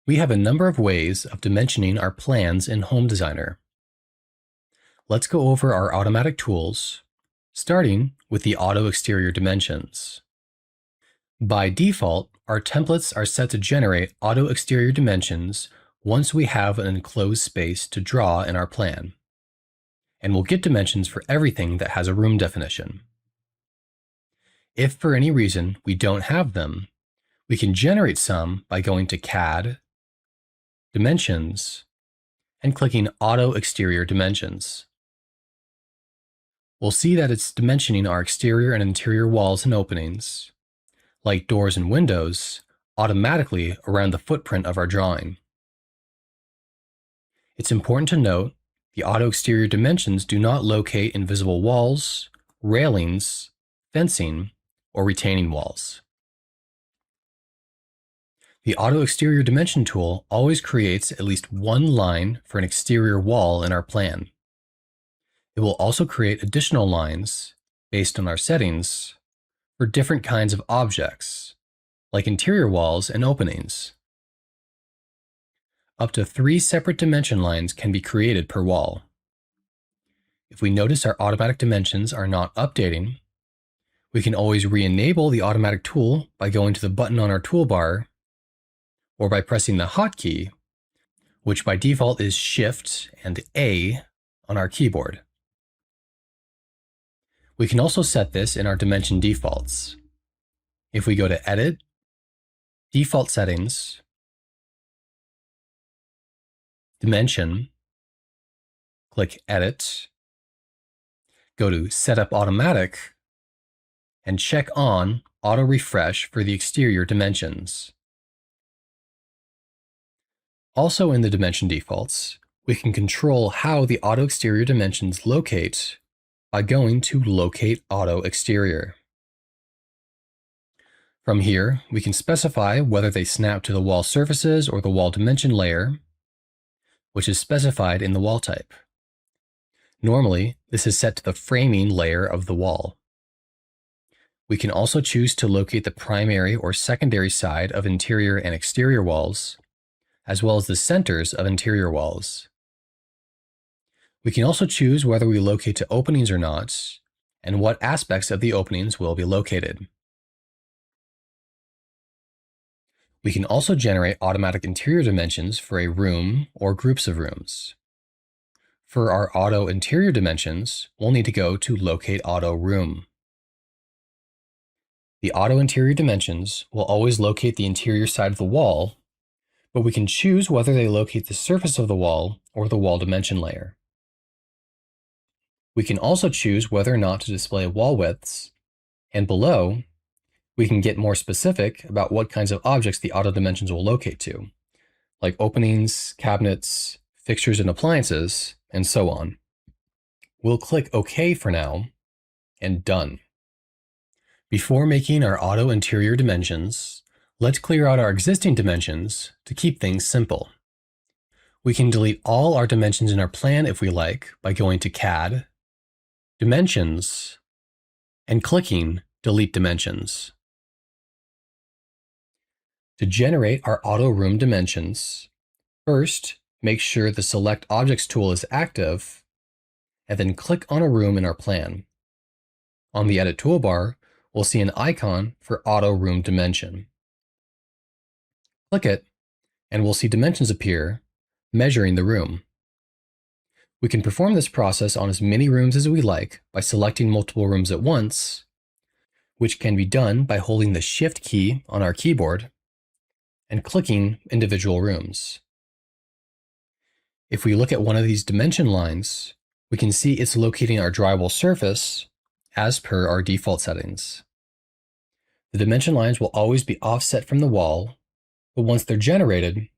We have a number of ways of dimensioning our plans in Home Designer. Let's go over our automatic tools, starting with the Auto Exterior Dimensions. By default, our templates are set to generate auto exterior dimensions once we have an enclosed space to draw in our plan. And we'll get dimensions for everything that has a room definition. If for any reason we don't have them, we can generate some by going to CAD, Dimensions, and clicking Auto Exterior Dimensions. We'll see that it's dimensioning our exterior and interior walls and openings, like doors and windows, automatically around the footprint of our drawing. It's important to note the auto exterior dimensions do not locate invisible walls, railings, fencing, or retaining walls. The Auto Exterior Dimension tool always creates at least one line for an exterior wall in our plan. It will also create additional lines, based on our settings, for different kinds of objects, like interior walls and openings. Up to 3 separate dimension lines can be created per wall. If we notice our automatic dimensions are not updating, we can always re-enable the automatic tool by going to the button on our toolbar or by pressing the hotkey, which by default is Shift and A on our keyboard. We can also set this in our dimension defaults. If we go to Edit, Default Settings, Dimension, click Edit, go to Setup Automatic, and check on Auto Refresh for the exterior dimensions. Also in the dimension defaults, we can control how the auto exterior dimensions locate by going to Locate Auto Exterior. From here, we can specify whether they snap to the wall surfaces or the wall dimension layer, which is specified in the wall type. Normally, this is set to the framing layer of the wall. We can also choose to locate the primary or secondary side of interior and exterior walls, as well as the centers of interior walls. We can also choose whether we locate to openings or not, and what aspects of the openings will be located. We can also generate automatic interior dimensions for a room or groups of rooms. For our auto interior dimensions, we'll need to go to Locate Auto Room. The auto interior dimensions will always locate the interior side of the wall, but we can choose whether they locate the surface of the wall or the wall dimension layer. We can also choose whether or not to display wall widths, and below, we can get more specific about what kinds of objects the auto dimensions will locate to, like openings, cabinets, fixtures and appliances, and so on. We'll click OK for now, and Done. Before making our auto interior dimensions, let's clear out our existing dimensions to keep things simple. We can delete all our dimensions in our plan if we like by going to CAD, Dimensions, and clicking Delete Dimensions. To generate our auto room dimensions, first make sure the Select Objects tool is active, and then click on a room in our plan. On the Edit toolbar, we'll see an icon for Auto Room Dimension. Click it, and we'll see dimensions appear, measuring the room. We can perform this process on as many rooms as we like by selecting multiple rooms at once, which can be done by holding the Shift key on our keyboard and clicking individual rooms. If we look at one of these dimension lines, we can see it's locating our drawable surface as per our default settings. The dimension lines will always be offset from the wall, but once they're generated,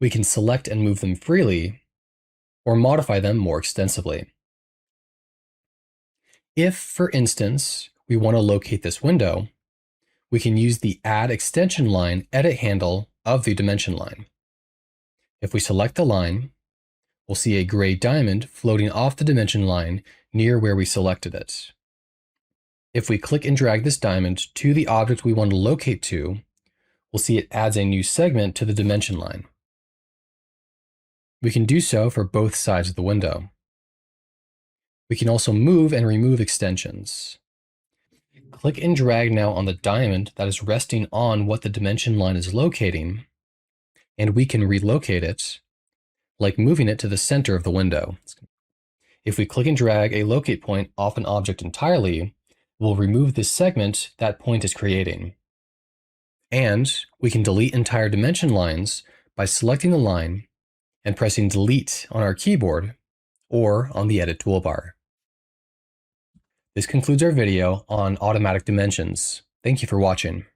we can select and move them freely or modify them more extensively. If, for instance, we want to locate this window, we can use the Add Extension Line edit handle of the dimension line. If we select the line, we'll see a gray diamond floating off the dimension line near where we selected it. If we click and drag this diamond to the object we want to locate to, we'll see it adds a new segment to the dimension line. We can do so for both sides of the window. We can also move and remove extensions. Click and drag now on the diamond that is resting on what the dimension line is locating, and we can relocate it, like moving it to the center of the window. If we click and drag a locate point off an object entirely, we'll remove the segment that point is creating. And we can delete entire dimension lines by selecting the line and pressing delete on our keyboard or on the edit toolbar. This concludes our video on automatic dimensions. Thank you for watching.